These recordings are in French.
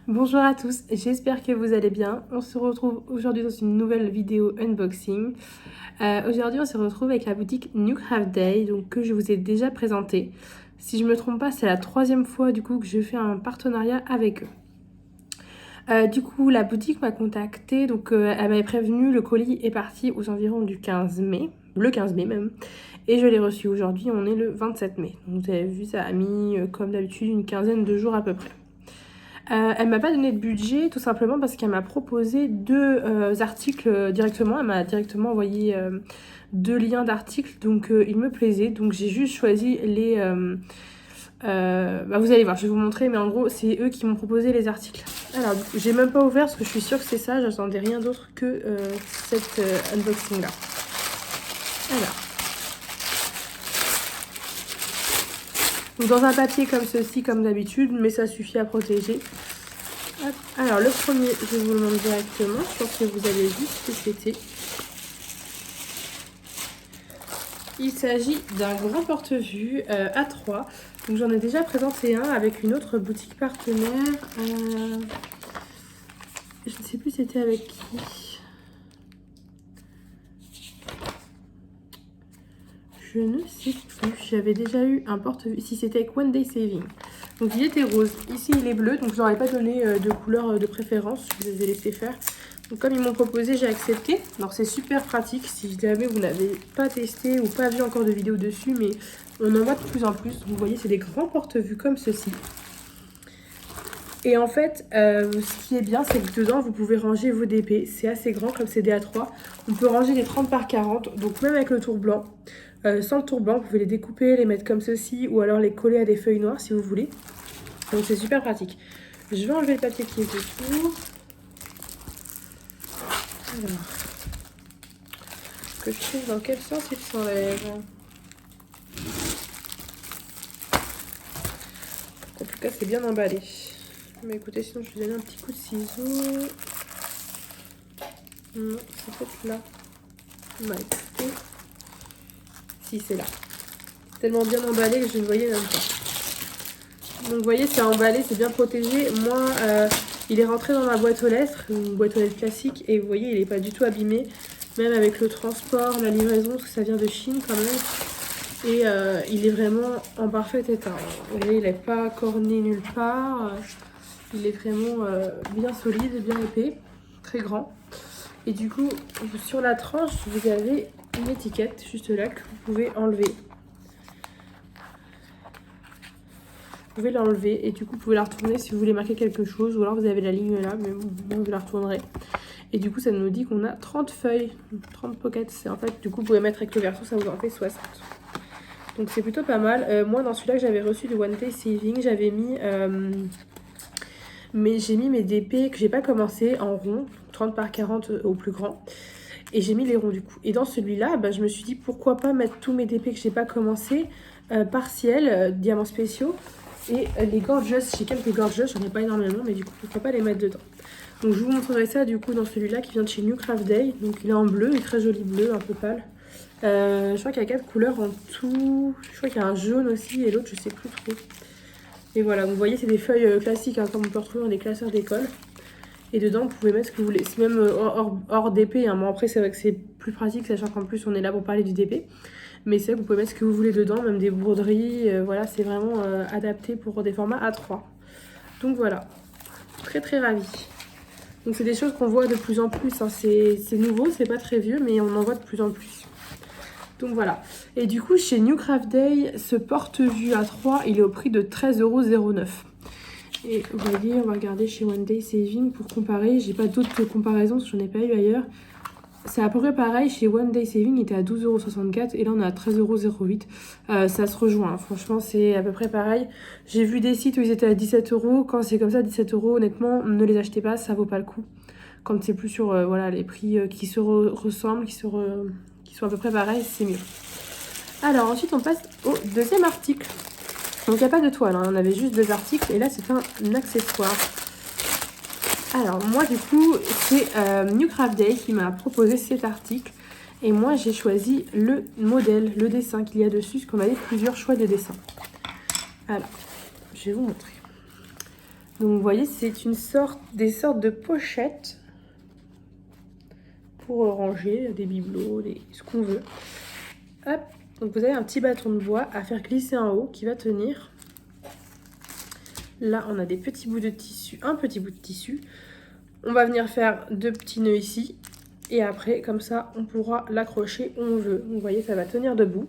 Bonjour à tous, j'espère que vous allez bien. On se retrouve aujourd'hui dans une nouvelle vidéo unboxing. Aujourd'hui on se retrouve avec la boutique New Craft Day, donc que je vous ai déjà présentée. Si je me trompe pas, c'est la troisième fois du coup que je fais un partenariat avec eux. Du coup la boutique m'a contactée, donc elle m'avait prévenu, le colis est parti aux environs du 15 mai, le 15 mai même. Et je l'ai reçu aujourd'hui, on est le 27 mai. Donc vous avez vu, ça a mis comme d'habitude une quinzaine de jours à peu près. Elle m'a pas donné de budget tout simplement parce qu'elle m'a proposé deux articles directement. Elle m'a directement envoyé deux liens d'articles, donc il me plaisait. Donc j'ai juste choisi les... vous allez voir, je vais vous montrer, mais en gros c'est eux qui m'ont proposé les articles. Alors du coup, j'ai même pas ouvert parce que je suis sûre que c'est ça, j'attendais rien d'autre que cette unboxing là. Alors. Donc dans un papier comme ceci, comme d'habitude, mais ça suffit à protéger. Hop. Alors le premier, je vous le montre directement, je pense que vous avez vu ce que c'était. Il s'agit d'un grand porte-vue A3. Donc j'en ai déjà présenté un avec une autre boutique partenaire. Je ne sais plus c'était avec qui. Je ne sais plus. J'avais déjà eu un porte-vue. Si c'était avec One Day Saving. Donc il était rose. Ici il est bleu. Donc je n'aurais pas donné de couleur de préférence. Je les ai laissés faire. Donc comme ils m'ont proposé, j'ai accepté. Alors c'est super pratique si jamais vous n'avez pas testé ou pas vu encore de vidéo dessus. Mais on en voit de plus en plus. Vous voyez, c'est des grands porte-vues comme ceci. Et en fait, ce qui est bien, c'est que dedans, vous pouvez ranger vos DP. C'est assez grand comme c'est des A3. On peut ranger les 30 par 40. Donc même avec le tour blanc. Sans le tour blanc, vous pouvez les découper, les mettre comme ceci. Ou alors les coller à des feuilles noires si vous voulez. Donc c'est super pratique. Je vais enlever le papier qui est autour. Alors, que je trouve dans quel sens il s'enlève. En tout cas, c'est bien emballé. Mais écoutez, sinon je vais donner un petit coup de ciseau. Non, c'est peut-être là. Bah écoutez. Si, c'est là. Tellement bien emballé que je ne voyais même pas. Donc vous voyez, c'est emballé, c'est bien protégé. Moi, il est rentré dans ma boîte aux lettres, une boîte aux lettres classique. Et vous voyez, il n'est pas du tout abîmé. Même avec le transport, la livraison, parce que ça vient de Chine quand même. Et il est vraiment en parfait état. Vous voyez, il n'est pas corné nulle part. Il est vraiment bien solide, bien épais, très grand. Et du coup, sur la tranche, vous avez une étiquette juste là que vous pouvez enlever. Vous pouvez l'enlever et du coup, vous pouvez la retourner si vous voulez marquer quelque chose. Ou alors vous avez la ligne là, mais vous la retournerez. Et du coup, ça nous dit qu'on a 30 feuilles, 30 pockets. Et en fait, du coup, vous pouvez mettre avec le verso, ça vous en fait 60. Donc c'est plutôt pas mal. Moi, dans celui-là que j'avais reçu de One Day Saving, j'avais mis... mais j'ai mis mes DP que j'ai pas commencé en rond, 30 par 40 au plus grand. Et j'ai mis les ronds du coup. Et dans celui-là, bah, je me suis dit pourquoi pas mettre tous mes DP que j'ai pas commencé, partiels, diamants spéciaux. Et les gorgeous, j'ai quelques gorgeous, j'en ai pas énormément, mais du coup pourquoi pas les mettre dedans. Donc je vous montrerai ça du coup dans celui-là qui vient de chez New Craft Day. Donc il est en bleu, il est très joli bleu, un peu pâle. Je crois qu'il y a 4 couleurs en tout. Je crois qu'il y a un jaune aussi et l'autre je sais plus trop. Et voilà, vous voyez, c'est des feuilles classiques, hein, comme on peut retrouver dans les classeurs d'école. Et dedans, vous pouvez mettre ce que vous voulez. C'est même hors DP. Hein. Bon, après, c'est vrai que c'est plus pratique, sachant qu'en plus, on est là pour parler du DP. Mais c'est vrai que vous pouvez mettre ce que vous voulez dedans, même des broderies. Voilà, c'est vraiment adapté pour des formats A3. Donc voilà, très très ravie. Donc c'est des choses qu'on voit de plus en plus. Hein. C'est nouveau, c'est pas très vieux, mais on en voit de plus en plus. Donc voilà. Et du coup, chez New Craft Day, ce porte-vue A3, il est au prix de 13,09 €. Et vous voyez, on va regarder chez One Day Saving pour comparer. J'ai pas d'autres comparaisons parce que j'en ai pas eu ailleurs. C'est à peu près pareil. Chez One Day Saving, il était à 12,64 € et là on est à 13,08 €. Ça se rejoint. Hein. Franchement, c'est à peu près pareil. J'ai vu des sites où ils étaient à 17 €. Quand c'est comme ça, 17 €, honnêtement, ne les achetez pas, ça vaut pas le coup. Quand c'est plus sur voilà, les prix qui se ressemblent, qui sont à peu près pareils, c'est mieux. Alors ensuite, on passe au deuxième article. Donc il n'y a pas de toile, hein. On avait juste deux articles et là c'est un accessoire. Alors moi du coup c'est New Craft Day qui m'a proposé cet article et moi j'ai choisi le modèle, le dessin qu'il y a dessus parce qu'on avait plusieurs choix de dessins. Alors je vais vous montrer. Donc vous voyez, c'est des sortes de pochettes pour ranger des bibelots, ce qu'on veut. Hop, donc vous avez un petit bâton de bois à faire glisser en haut qui va tenir. Là, on a des petits bouts de tissu, un petit bout de tissu. On va venir faire 2 petits nœuds ici. Et après, comme ça, on pourra l'accrocher où on veut. Donc, vous voyez, ça va tenir debout.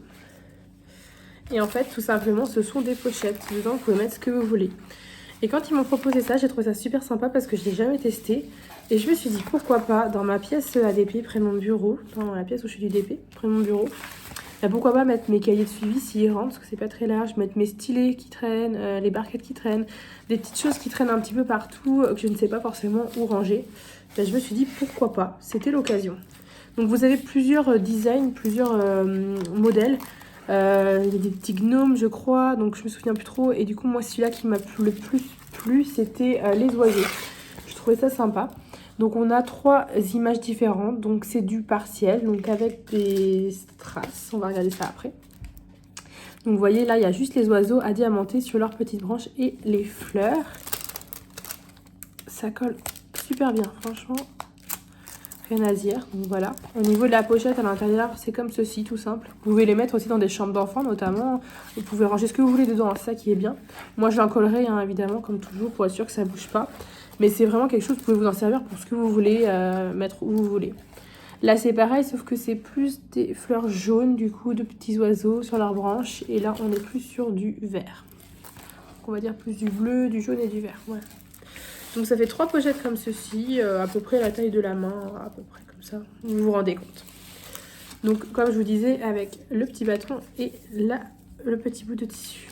Et en fait, tout simplement, ce sont des pochettes. Dedans, vous pouvez mettre ce que vous voulez. Et quand ils m'ont proposé ça, j'ai trouvé ça super sympa parce que je ne l'ai jamais testé. Et je me suis dit, pourquoi pas, dans ma pièce ADP, près de mon bureau, dans la pièce où je fais du DP, près de mon bureau, bah pourquoi pas mettre mes cahiers de suivi s'ils rentrent, parce que c'est pas très large, mettre mes stylets qui traînent, les barquettes qui traînent, des petites choses qui traînent un petit peu partout, que je ne sais pas forcément où ranger. Bah, je me suis dit, pourquoi pas, c'était l'occasion. Donc vous avez plusieurs designs, plusieurs modèles. Il y a des petits gnomes, je crois, donc je me souviens plus trop. Et du coup, moi, celui-là qui m'a le plus plu, c'était les oiseaux. Je trouvais ça sympa. Donc, on a 3 images différentes. Donc, c'est du partiel, donc avec des strass. On va regarder ça après. Donc, vous voyez, là, il y a juste les oiseaux à diamanter sur leurs petites branches et les fleurs. Ça colle super bien, franchement. Rien à dire, donc voilà. Au niveau de la pochette à l'intérieur, c'est comme ceci, tout simple. Vous pouvez les mettre aussi dans des chambres d'enfants notamment. Vous pouvez ranger ce que vous voulez dedans, c'est ça qui est bien. Moi je l'encollerai hein, évidemment comme toujours pour être sûr que ça ne bouge pas. Mais c'est vraiment quelque chose, vous pouvez vous en servir pour ce que vous voulez, mettre où vous voulez. Là c'est pareil, sauf que c'est plus des fleurs jaunes du coup, de petits oiseaux sur leurs branches. Et là on est plus sur du vert. Donc, on va dire plus du bleu, du jaune et du vert, voilà. Donc ça fait 3 pochettes comme ceci, à peu près la taille de la main, à peu près comme ça, vous vous rendez compte. Donc comme je vous disais, avec le petit bâton et là, le petit bout de tissu.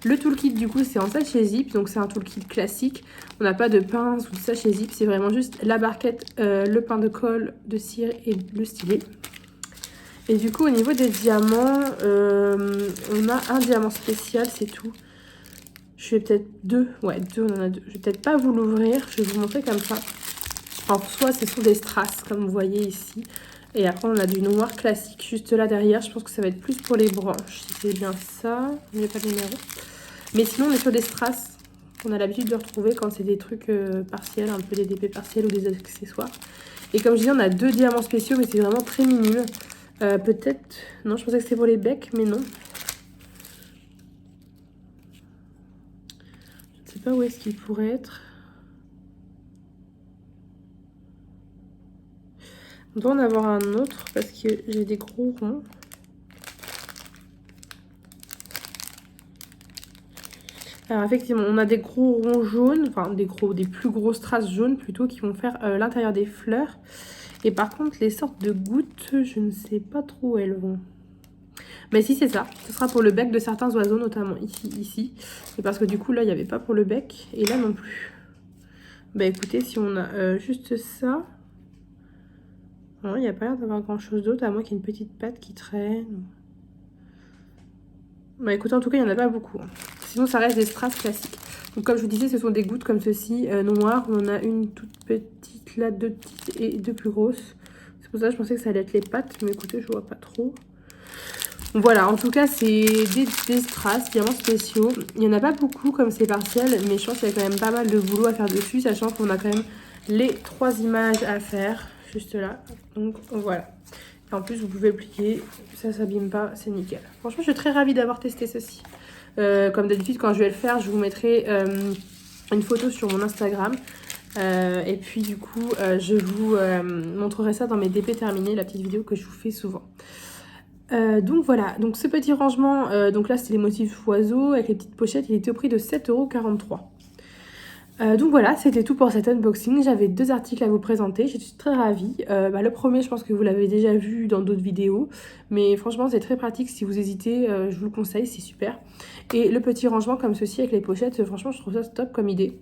Le toolkit du coup c'est en sachet zip, donc c'est un toolkit classique. On n'a pas de pince ou de sachet zip, c'est vraiment juste la barquette, le pain de colle, de cire et le stylet. Et du coup au niveau des diamants, on a un diamant spécial, c'est tout. Je vais peut-être 2, ouais 2, on en a 2. Je vais peut-être pas vous l'ouvrir, je vais vous montrer comme ça. En soi, ce sont des strass, comme vous voyez ici. Et après, on a du noir classique juste là derrière. Je pense que ça va être plus pour les branches, si c'est bien ça. Il n'y a pas de numéro. Mais sinon, on est sur des strass qu'on a l'habitude de retrouver quand c'est des trucs partiels, un peu des DP partiels ou des accessoires. Et comme je disais, on a 2 diamants spéciaux, mais c'est vraiment très minime. Peut-être... Non, je pensais que c'était pour les becs, mais non. Je ne sais pas où est-ce qu'il pourrait être. On doit en avoir un autre parce que j'ai des gros ronds. Alors effectivement, on a des gros ronds jaunes, enfin des plus gros strass jaunes plutôt qui vont faire l'intérieur des fleurs. Et par contre, les sortes de gouttes, je ne sais pas trop où elles vont. Mais si c'est ça, ce sera pour le bec de certains oiseaux, notamment ici. Et parce que du coup là, il n'y avait pas pour le bec et là non plus. Bah écoutez, si on a juste ça... Non, il n'y a pas l'air d'avoir grand chose d'autre, à moins qu'il y ait une petite patte qui traîne. Bah écoutez, en tout cas, il n'y en a pas beaucoup. Hein. Sinon, ça reste des strass classiques. Donc comme je vous disais, ce sont des gouttes comme ceci, noires. On en a une toute petite là, 2 petites et 2 plus grosses. C'est pour ça que je pensais que ça allait être les pattes, mais écoutez, je vois pas trop. Donc, voilà, en tout cas, c'est des strass diamants spéciaux. Il n'y en a pas beaucoup comme c'est partiel, mais je pense qu'il y a quand même pas mal de boulot à faire dessus, sachant qu'on a quand même les 3 images à faire. Juste là, donc voilà. Et en plus vous pouvez le plier, ça s'abîme pas, c'est nickel. Franchement je suis très ravie d'avoir testé ceci. Comme d'habitude quand je vais le faire, je vous mettrai une photo sur mon Instagram. Et puis du coup je vous montrerai ça dans mes DP terminés, la petite vidéo que je vous fais souvent. Donc voilà, donc ce petit rangement, donc là c'était les motifs oiseaux avec les petites pochettes, il était au prix de 7,43 €. Donc voilà, c'était tout pour cet unboxing. J'avais 2 articles à vous présenter, je suis très ravie. Le premier, je pense que vous l'avez déjà vu dans d'autres vidéos. Mais franchement, c'est très pratique. Si vous hésitez, je vous le conseille, c'est super. Et le petit rangement comme ceci avec les pochettes, franchement, je trouve ça top comme idée.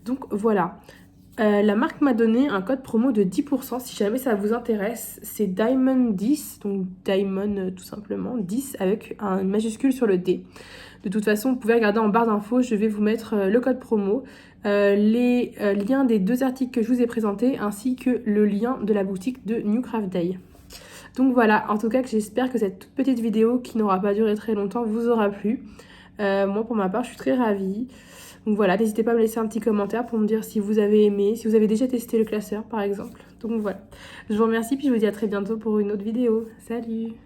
Donc voilà. La marque m'a donné un code promo de 10% si jamais ça vous intéresse. C'est Diamond 10, donc Diamond tout simplement, 10 avec une majuscule sur le D. De toute façon, vous pouvez regarder en barre d'infos, je vais vous mettre le code promo, les liens des 2 articles que je vous ai présentés, ainsi que le lien de la boutique de New Craft Day. Donc voilà, en tout cas, j'espère que cette toute petite vidéo, qui n'aura pas duré très longtemps, vous aura plu. Moi, pour ma part, je suis très ravie. Donc voilà, n'hésitez pas à me laisser un petit commentaire pour me dire si vous avez aimé, si vous avez déjà testé le classeur par exemple. Donc voilà, je vous remercie puis je vous dis à très bientôt pour une autre vidéo. Salut!